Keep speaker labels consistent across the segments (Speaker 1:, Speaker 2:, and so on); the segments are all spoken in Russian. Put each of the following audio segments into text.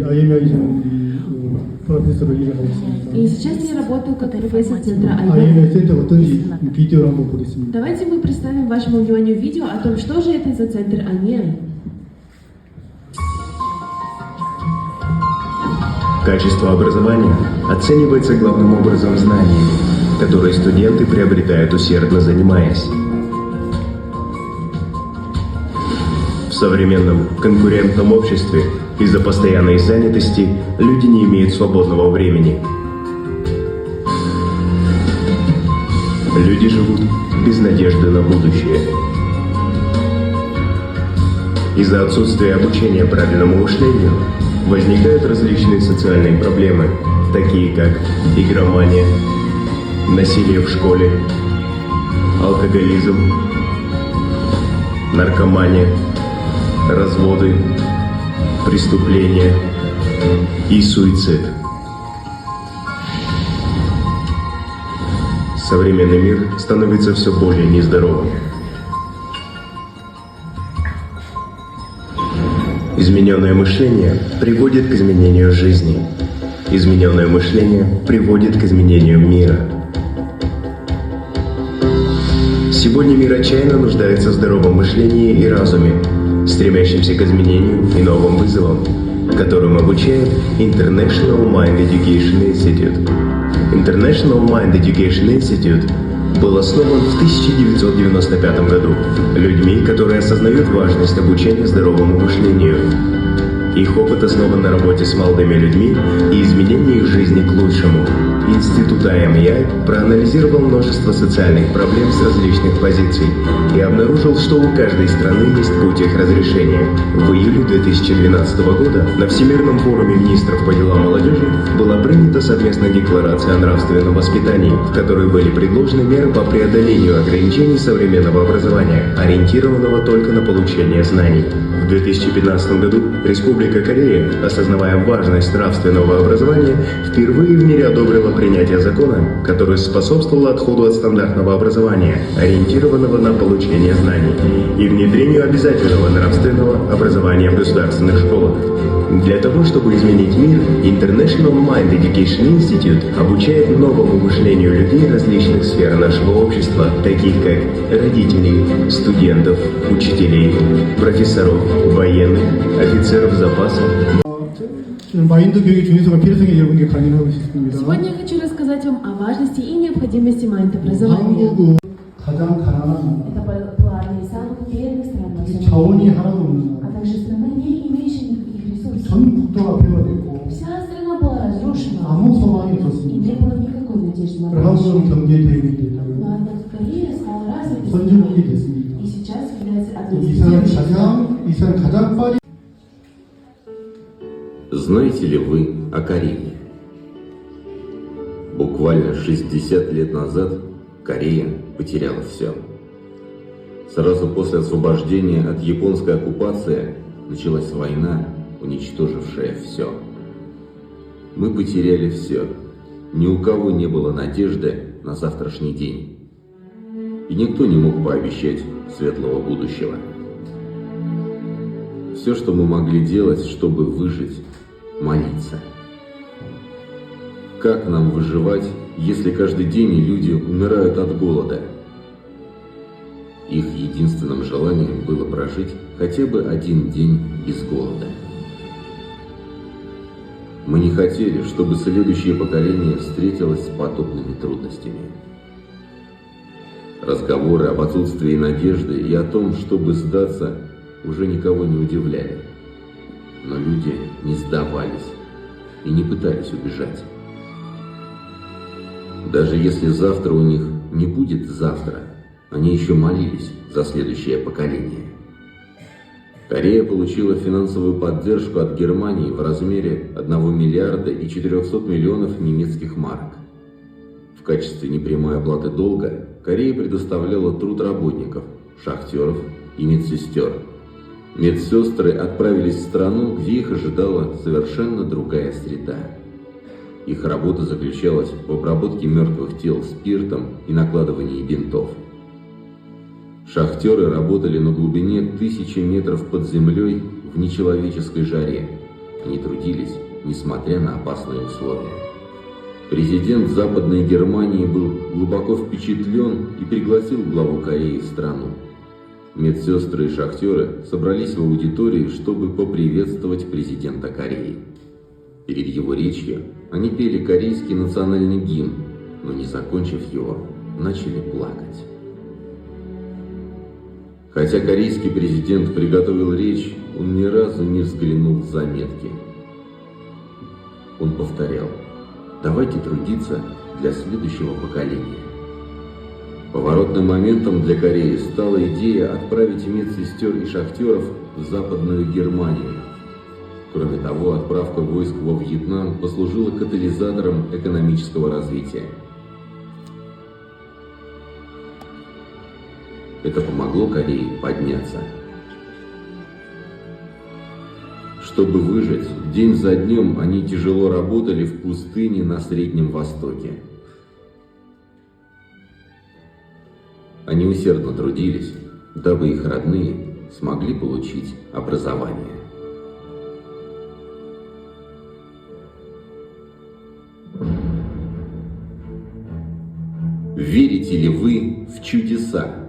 Speaker 1: IMI에서는 프로페서로 일을 하고 있습니다.
Speaker 2: И сейчас я работаю как профессор центра
Speaker 1: IMI
Speaker 2: IMED.
Speaker 1: 센터가 어떤지 비디오를 한번 보겠습니다.
Speaker 2: Давайте мы представим вашему вниманию видео о том, что же это за центр IMED.
Speaker 3: Качество образования оценивается главным образом знаниями, которые студенты приобретают усердно занимаясь. В современном конкурентном обществе из-за постоянной занятости люди не имеют свободного времени. Люди живут без надежды на будущее. Из-за отсутствия обучения правильному мышлению возникают различные социальные проблемы, такие как игромания, насилие в школе, алкоголизм, наркомания, разводы, преступления и суицид. Современный мир становится все более нездоровым. Измененное мышление приводит к изменению жизни. Измененное мышление приводит к изменению мира. Сегодня мир отчаянно нуждается в здоровом мышлении и разуме, стремящемся к изменению и новым вызовам, которым обучает International Mind Education Institute. International Mind Education Institute был основан в 1995 году людьми, которые осознают важность обучения здоровому мышлению. Их опыт основан на работе с молодыми людьми и изменении их жизни к лучшему. Институт IMEI проанализировал множество социальных проблем с различных позиций и обнаружил, что у каждой страны есть путь их разрешения. В июле 2012 года на Всемирном форуме министров по делам молодежи была принята совместная декларация о нравственном воспитании, в которой были предложены меры по преодолению ограничений современного образования, ориентированного только на получение знаний. В 2015 году Республика Корея, осознавая важность нравственного образования, впервые в мире одобрила принятие закона, который способствовал отходу от стандартного образования, ориентированного на получение знаний, и внедрению обязательного нравственного образования в государственных школах. Для того, чтобы изменить мир, International Mind Education Institute обучает новому мышлению людей различных сфер нашего общества, таких как родителей, студентов, учителей, профессоров, военных, офицеров запаса.
Speaker 1: 마인드 교육의 중요성과 필요성에 여러분께 강의를 하고 싶습니다.
Speaker 2: Сегодня я хочу рассказать вам о важности и необходимости майнд-образования.
Speaker 1: 한국은 가장 가난한
Speaker 2: Это была одна из самых бедных стран на
Speaker 1: 나라,
Speaker 2: всем
Speaker 1: 자원이
Speaker 2: мире,
Speaker 1: 하나도 없는
Speaker 2: а
Speaker 1: 나라,
Speaker 2: также страна, не имеющая никаких ресурсов.
Speaker 1: 전 국토가 폐허됐고
Speaker 2: Вся страна была разрушена,
Speaker 1: 아무 소망이
Speaker 2: и
Speaker 1: 없었습니다.
Speaker 2: не было никакой надежды на
Speaker 1: 그리고 한국은
Speaker 2: будущее.
Speaker 1: 경제 대국이 됐고
Speaker 2: Но однако Корея стала развитой
Speaker 1: 선진국이
Speaker 2: страной,
Speaker 1: 됐습니다.
Speaker 2: и сейчас является одной
Speaker 1: 이
Speaker 2: из
Speaker 1: 사람
Speaker 2: ведущих стран.
Speaker 1: 가장 빨리
Speaker 4: Знаете ли вы о Корее? Буквально 60 лет назад Корея потеряла все. Сразу после освобождения от японской оккупации началась война, уничтожившая все. Мы потеряли все. Ни у кого не было надежды на завтрашний день. И никто не мог пообещать светлого будущего. Все, что мы могли делать, чтобы выжить, молиться. Как нам выживать, если каждый день люди умирают от голода? Их единственным желанием было прожить хотя бы один день без голода. Мы не хотели, чтобы следующее поколение встретилось с подобными трудностями. Разговоры об отсутствии надежды и о том, чтобы сдаться, уже никого не удивляли. Но люди не сдавались и не пытались убежать. Даже если завтра у них не будет завтра, они еще молились за следующее поколение. Корея получила финансовую поддержку от Германии в размере 1 миллиарда и 400 миллионов немецких марок. В качестве непрямой оплаты долга Корея предоставляла труд работников, шахтеров и медсестер. Медсестры отправились в страну, где их ожидала совершенно другая среда. Их работа заключалась в обработке мертвых тел спиртом и накладывании бинтов. Шахтеры работали на глубине 1000 метров под землей в нечеловеческой жаре. Они трудились, несмотря на опасные условия. Президент Западной Германии был глубоко впечатлен и пригласил главу Кореи в страну. Медсестры и шахтеры собрались в аудитории, чтобы поприветствовать президента Кореи. Перед его речью они пели корейский национальный гимн, но не закончив его, начали плакать. Хотя корейский президент приготовил речь, он ни разу не взглянул в заметки. Он повторял: «Давайте трудиться для следующего поколения». Поворотным моментом для Кореи стала идея отправить медсестер и шахтеров в Западную Германию. Кроме того, отправка войск во Вьетнам послужила катализатором экономического развития. Это помогло Корее подняться. Чтобы выжить, день за днем они тяжело работали в пустыне на Среднем Востоке. Они усердно трудились, дабы их родные смогли получить образование. Верите ли вы в чудеса?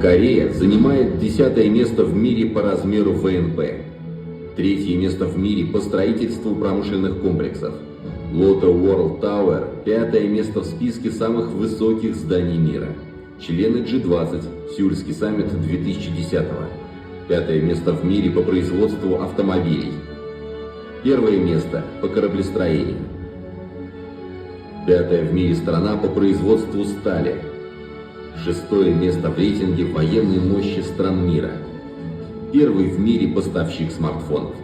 Speaker 4: Корея занимает 10-е место в мире по размеру ВНП, 3-е место в мире по строительству промышленных комплексов. Lotte World Tower – 5-е место в списке самых высоких зданий мира. Члены G20, Сеульский саммит 2010-го. 5-е место в мире по производству автомобилей. 1-е место по кораблестроению. 5-я в мире страна по производству стали. 6-е место в рейтинге военной мощи стран мира. 1-й в мире поставщик смартфонов.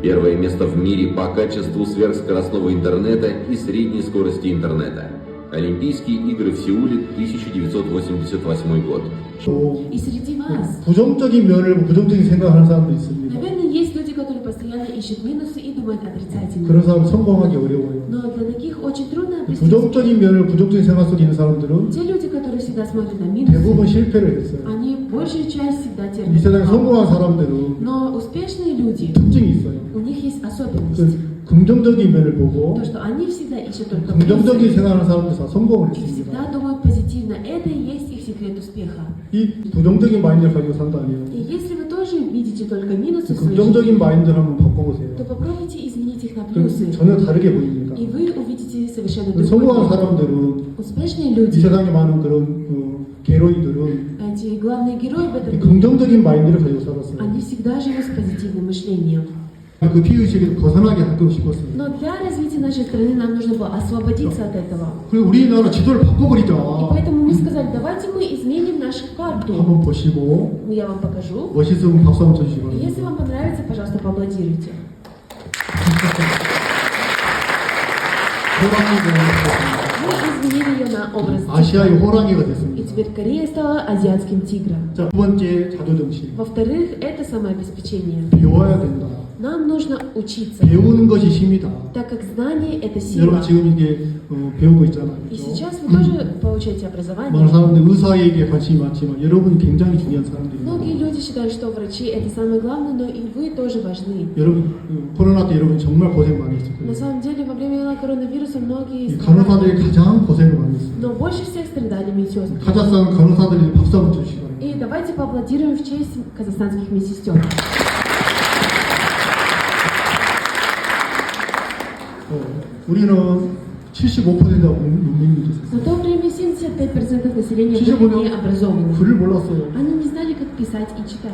Speaker 4: 1-е место в мире по качеству сверхскоростного интернета и средней скорости интернета. Олимпийские игры в Сеуле 1988 год.
Speaker 2: И среди вас,
Speaker 1: 부정적인 면을 부정적인 생각하는 사람도 있습니다.
Speaker 2: наверное, есть люди, которые постоянно ищут минусы и думают отрицательно.
Speaker 1: 그런 사람 성공하기 어려워요.
Speaker 2: Но для таких очень трудно обрести.
Speaker 1: 부정적인 면을 부정적인 생각 속에 있는 사람들은
Speaker 2: Те люди, которые всегда смотрят на
Speaker 1: 대부분
Speaker 2: минусы,
Speaker 1: 실패를 했어요.
Speaker 2: они большую часть всегда
Speaker 1: 이
Speaker 2: терпят.
Speaker 1: 세상에 성공한 사람들은
Speaker 2: Но успешные люди,
Speaker 1: 특징이 있어요.
Speaker 2: у них есть особенность.
Speaker 1: 그 긍정적인 면을 보고
Speaker 2: То, что они всегда ищут только
Speaker 1: 긍정적인
Speaker 2: плюсы
Speaker 1: 생각하는 사람들 다 성공을
Speaker 2: и
Speaker 1: 했습니다.
Speaker 2: всегда думают позитивно. Это и есть их секрет успеха.
Speaker 1: 이 부정적인 마인드를 가지고 산다면
Speaker 2: И если вы тоже видите только минусы в своей
Speaker 1: 긍정적인
Speaker 2: жизни,
Speaker 1: 마인드를 한번 바꿔보세요.
Speaker 2: то попробуйте изменить их на
Speaker 1: 그럼
Speaker 2: плюсы.
Speaker 1: 전혀 다르게 보입니다.
Speaker 2: И вы увидите совершенно
Speaker 1: 성공한
Speaker 2: другой мир.
Speaker 1: 사람들은
Speaker 2: Успешные
Speaker 1: 이
Speaker 2: люди,
Speaker 1: 세상에 많은 그런 게로이들은
Speaker 2: эти главные герои в
Speaker 1: 이
Speaker 2: этом мире,
Speaker 1: 긍정적인 마인드를 가지고 살았어요.
Speaker 2: они всегда живут с позитивным мышлением.
Speaker 1: 그 피의식에서 벗어나게 하고 싶었어요.
Speaker 2: Но для развития нашей страны нам нужно было освободиться от этого.
Speaker 1: 그리고 우리나라 지도를 바꿔버리자.
Speaker 2: И поэтому мы сказали, давайте мы изменим нашу карту.
Speaker 1: 한번 보시고
Speaker 2: Я вам покажу.
Speaker 1: 멋있으면 박수 한번 쳐주시기
Speaker 2: И
Speaker 1: 바랍니다.
Speaker 2: если вам понравится, пожалуйста, поаплодируйте. Мы изменили ее на образ тигра.
Speaker 1: 아시아의 호랑이가
Speaker 2: И
Speaker 1: 됐습니다.
Speaker 2: теперь Корея стала азиатским тигром.
Speaker 1: 자, 두 번째 자조정신.
Speaker 2: Во-вторых, это самообеспечение.
Speaker 1: 배워야 된다.
Speaker 2: Нам нужно учиться,
Speaker 1: 배우는 것이 힘이다.
Speaker 2: так как знание – это
Speaker 1: 여러분
Speaker 2: сила.
Speaker 1: 지금 이게 배우고 있잖아요.
Speaker 2: И
Speaker 1: 그렇죠?
Speaker 2: сейчас вы тоже получаете
Speaker 1: 많은
Speaker 2: образование.
Speaker 1: 사람들 의사에게 관심이 많지만 여러분이 굉장히 중요한 사람들입니다.
Speaker 2: Многие люди считают, что врачи – это самое главное, но и вы тоже важны.
Speaker 1: 여러분 코로나 때 여러분 정말 고생 많이 했을
Speaker 2: На
Speaker 1: 거예요.
Speaker 2: самом деле, во время коронавируса многие
Speaker 1: 이
Speaker 2: страдали,
Speaker 1: 간호사들이 가장 고생을 많이 했어요.
Speaker 2: но больше всех страдали медсестры.
Speaker 1: 카자흐스탄 간호사들이 박수 한번 주시기 바랍니다.
Speaker 2: И давайте поаплодируем в честь казахстанских медсестер.
Speaker 1: 우리는 75%가 문맹이 됐어요.
Speaker 2: На то время 75% населения
Speaker 1: 75%
Speaker 2: были необразованными.
Speaker 1: 글을 몰랐어요.
Speaker 2: Они не знали, как писать и читать.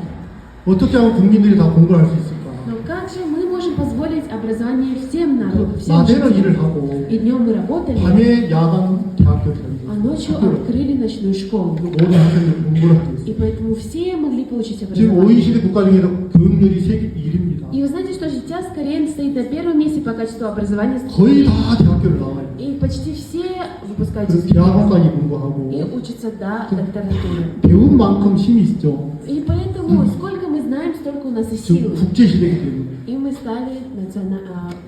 Speaker 1: 어떻게 하면 국민들이 다 공부를 할 수 있을까?
Speaker 2: Но как же мы можем позволить образование всем народам, всем
Speaker 1: 낮에는
Speaker 2: жителям?
Speaker 1: 일을 하고
Speaker 2: И днем мы работали,
Speaker 1: 밤에 야간 대학교를
Speaker 2: а ночью открыли ночную школу.
Speaker 1: 모든 학생들이 공부를 하고
Speaker 2: И
Speaker 1: 있어요.
Speaker 2: поэтому все могли получить
Speaker 1: 지금
Speaker 2: образование.
Speaker 1: OECD 국가 중에서 교육열이 세계 1위입니다.
Speaker 2: И вы знаете, что сейчас Корея стоит на первом месте по качеству образования в
Speaker 1: 거의
Speaker 2: стране.
Speaker 1: 다 대학교를 나와요.
Speaker 2: И почти все выпускаются
Speaker 1: 그래서
Speaker 2: из университета
Speaker 1: 대학원까지
Speaker 2: и
Speaker 1: 공부하고
Speaker 2: учатся до докторатуры.
Speaker 1: 배운 만큼 힘이 있죠.
Speaker 2: И поэтому, сколько мы знаем, столько у нас и
Speaker 1: 지금
Speaker 2: силы.
Speaker 1: 국제시대이기 때문에
Speaker 2: И мы стали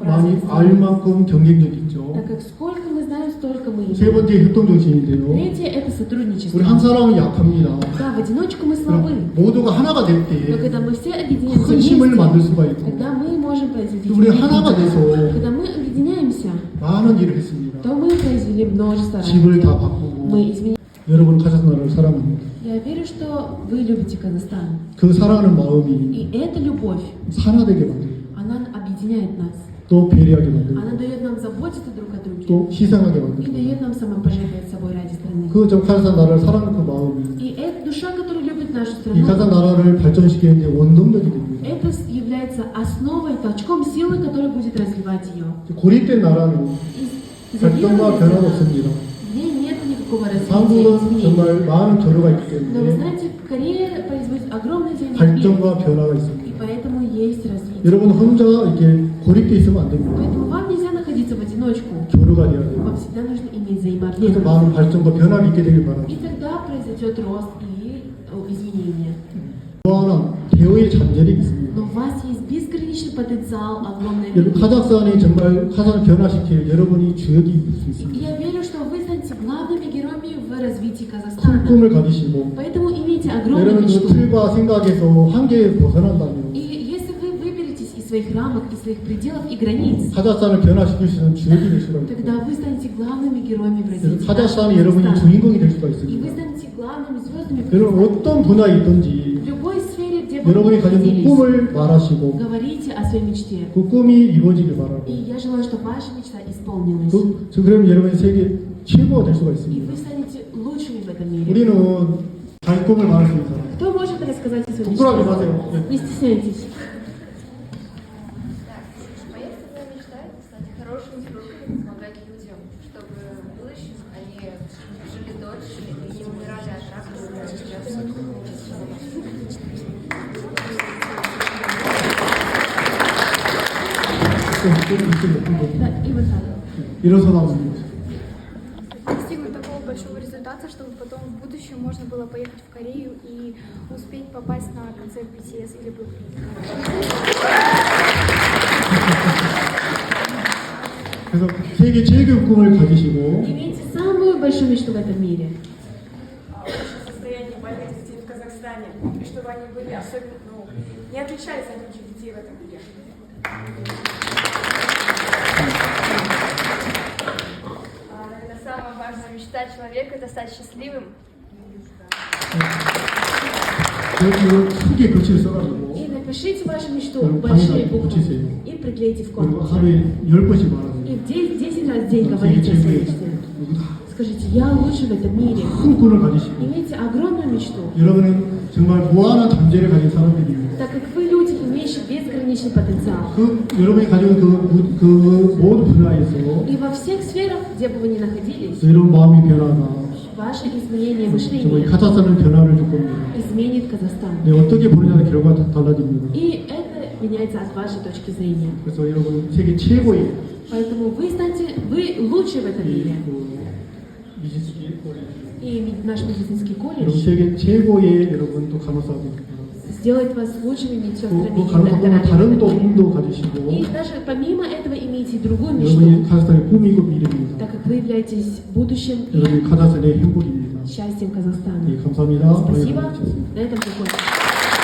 Speaker 1: 많이 알
Speaker 2: праздновать.
Speaker 1: 만큼 경쟁력이 있죠.
Speaker 2: Так Так как сколько мы знаем, столько мы
Speaker 1: 세
Speaker 2: имеем.
Speaker 1: 번째 협동 정신인데요.
Speaker 2: Третье – это сотрудничество.
Speaker 1: 우리 한 사람은 약합니다.
Speaker 2: Да, в одиночку мы слабы.
Speaker 1: 그럼 모두가 하나가 될
Speaker 2: Но
Speaker 1: 때
Speaker 2: когда мы все объединяемся
Speaker 1: 큰 힘을 만들
Speaker 2: вместе,
Speaker 1: 수가 있고
Speaker 2: тогда мы можем произвести
Speaker 1: 또 우리
Speaker 2: великий
Speaker 1: 하나가
Speaker 2: труд.
Speaker 1: 돼서
Speaker 2: Когда мы объединяемся,
Speaker 1: 많은 일을 했습니다.
Speaker 2: то мы произвели множество
Speaker 1: 집을 다
Speaker 2: работ.
Speaker 1: 바꾸고
Speaker 2: Мы изменили.
Speaker 1: 여러분 카자흐스탄 나라를 사랑합니다.
Speaker 2: Я верю, что вы любите Казахстан.
Speaker 1: 그 사랑하는 마음이
Speaker 2: И эта любовь,
Speaker 1: 산화되게 만들고
Speaker 2: она объединяет нас.
Speaker 1: 또 배려하게 만들고
Speaker 2: Она дает нам заботиться друг о друге.
Speaker 1: 또 희생하게
Speaker 2: И
Speaker 1: 만들고
Speaker 2: дает нам самопожертвовать собой ради страны.
Speaker 1: 그 카자흐스탄 나라를 사랑하는 그 마음이
Speaker 2: И эта душа, которая любит нашу
Speaker 1: 이 카자흐스탄
Speaker 2: страну,
Speaker 1: 나라를 발전시키는데 원동력이 됩니다.
Speaker 2: это является основой, толчком силы, которая будет развивать ее.
Speaker 1: 고립된 나라는 발전과 변화가
Speaker 2: Изолированная
Speaker 1: 없습니다.
Speaker 2: в ней нет никакого развития,
Speaker 1: 한국은
Speaker 2: изменений.
Speaker 1: 정말 많은 교류가 있기
Speaker 2: Но вы
Speaker 1: 때문에
Speaker 2: знаете, Корея производит огромный взаимный мир,
Speaker 1: 발전과 변화가 있습니다.
Speaker 2: и поэтому есть развитие.
Speaker 1: 여러분 혼자 이렇게 고립돼 있으면 안 됩니다.
Speaker 2: Поэтому вам нельзя находиться в одиночку.
Speaker 1: 교류가 돼야 돼요.
Speaker 2: Вам всегда нужно иметь
Speaker 1: 그래서
Speaker 2: взаимообмен.
Speaker 1: 많은 발전과 변화가 있게 되길
Speaker 2: И
Speaker 1: 바랍니다.
Speaker 2: тогда произойдет рост и изменения.
Speaker 1: 또 하나 대우의 잠재력이 있습니다.
Speaker 2: Но у вас есть безграничный потенциал, огромная
Speaker 1: 여러분
Speaker 2: любовь.
Speaker 1: 카자흐스탄이 정말 카자흐스탄을 변화시킬 여러분이 주역이 될 수 있습니다.
Speaker 2: Я верю, что вы станете главными героями в развитии
Speaker 1: 큰
Speaker 2: Казахстана.
Speaker 1: 꿈을 가지시고
Speaker 2: Поэтому имейте огромную
Speaker 1: 여러분 그
Speaker 2: мечту.
Speaker 1: 틀과 생각에서 한계에 벗어난다면
Speaker 2: И если вы выберетесь из своих рамок, из своих пределов и границ,
Speaker 1: 카자흐스탄을 변화시킬 수 있는 주역이 될 수가 있고
Speaker 2: тогда вы станете главными героями в развитии нашего
Speaker 1: 카자흐스탄이 여러분이
Speaker 2: Казахстана.
Speaker 1: 주인공이 될 수가
Speaker 2: И вы
Speaker 1: 있습니다.
Speaker 2: станете главными звездами в
Speaker 1: 여러분
Speaker 2: Казахстане.
Speaker 1: 어떤 분야에 있든지
Speaker 2: В любой сфере, где бы вы
Speaker 1: 여러분이
Speaker 2: ни
Speaker 1: 가진 그
Speaker 2: находились,
Speaker 1: 꿈을 말하시고
Speaker 2: говорите о своей мечте.
Speaker 1: 그 꿈이 이루어지길 바라고
Speaker 2: И я желаю, чтобы ваша мечта исполнилась.
Speaker 1: 그럼 여러분이 세계 최고가 될 수가
Speaker 2: И
Speaker 1: 있습니다.
Speaker 2: вы станете лучшими в этом мире.
Speaker 1: 우리는 자기 꿈을 말할 수 있는 사람.
Speaker 2: Кто может рассказать о своей
Speaker 1: 부끄러워하지
Speaker 2: мечте?
Speaker 1: 마세요. 네.
Speaker 2: Не стесняйтесь.
Speaker 5: Моя всегда мечта — стать хорошим инструктором, помогать людям, чтобы в будущем они жили дольше и не умирали от рака.
Speaker 2: Да, и вот так.
Speaker 1: 일어서나 보세요.
Speaker 6: Достигнуть такого большого результата, чтобы потом в будущем можно было поехать в Корею и успеть попасть на концерт BTS или Blackpink.
Speaker 1: 그래서 세계 최고의 꿈을 가지시고
Speaker 2: Имейте самую большую мечту в этом мире.
Speaker 7: Состояние больных детей в Казахстане, и чтобы они были особенно, не отличались от других детей в этом мире.
Speaker 5: Наверное, самая важная мечта человека — это стать счастливым.
Speaker 1: 이거 크게 글씨를 써가지고
Speaker 2: И напишите вашу мечту
Speaker 1: 그럼
Speaker 2: большие
Speaker 1: 방에다
Speaker 2: буквы
Speaker 1: 붙이세요.
Speaker 2: и приклейте в
Speaker 1: 그리고
Speaker 2: комнате.
Speaker 1: 하루에 10번씩
Speaker 2: И
Speaker 1: 말하세요.
Speaker 2: 10 раз в день
Speaker 1: 세계
Speaker 2: говорите о своей
Speaker 1: 최고의
Speaker 2: мечте.
Speaker 1: 누구다.
Speaker 2: Скажите, я лучше в этом мире.
Speaker 1: 큰 꿈을 가지시고
Speaker 2: Имейте огромную мечту.
Speaker 1: 여러분은 정말 무한한 잠재를 가진 사람들이에요.
Speaker 2: Так как вы люди, имеющие безграничный потенциал.
Speaker 1: 그 여러분이 가지고 그 모든 분야에서
Speaker 2: И во всех сферах, где бы вы ни находились,
Speaker 1: 여러분 마음이 변화가
Speaker 2: ваше изменение
Speaker 1: 정말
Speaker 2: мышления
Speaker 1: 카자흐스탄은 변화를 줄 겁니다.
Speaker 2: изменит Казахстан.
Speaker 1: 네, 어떻게 보느냐의 결과가 다 달라집니다.
Speaker 2: И это меняется от вашей точки зрения.
Speaker 1: 그래서 여러분 세계 최고의
Speaker 2: Поэтому вы лучшие в этом мире.
Speaker 1: 미지스키
Speaker 2: И наш медицинский
Speaker 1: 여러분
Speaker 2: колледж
Speaker 1: 세계 최고의 여러분 또 간호사들
Speaker 2: сделает вас лучшими медсестрами
Speaker 1: 또
Speaker 2: и
Speaker 1: 간호사보다 다른 또
Speaker 2: докторами.
Speaker 1: 꿈도 가지시고
Speaker 2: И даже помимо этого имейте другую
Speaker 1: 여러분이
Speaker 2: мечту,
Speaker 1: 카자흐스탄의 꿈이고 미래입니다.
Speaker 2: так как вы являетесь будущим
Speaker 1: 여러분이
Speaker 2: и
Speaker 1: 카자흐스탄의 행복입니다.
Speaker 2: счастьем Казахстана.
Speaker 1: 네, 감사합니다.
Speaker 2: Спасибо.
Speaker 1: 네,
Speaker 2: На этом закончим.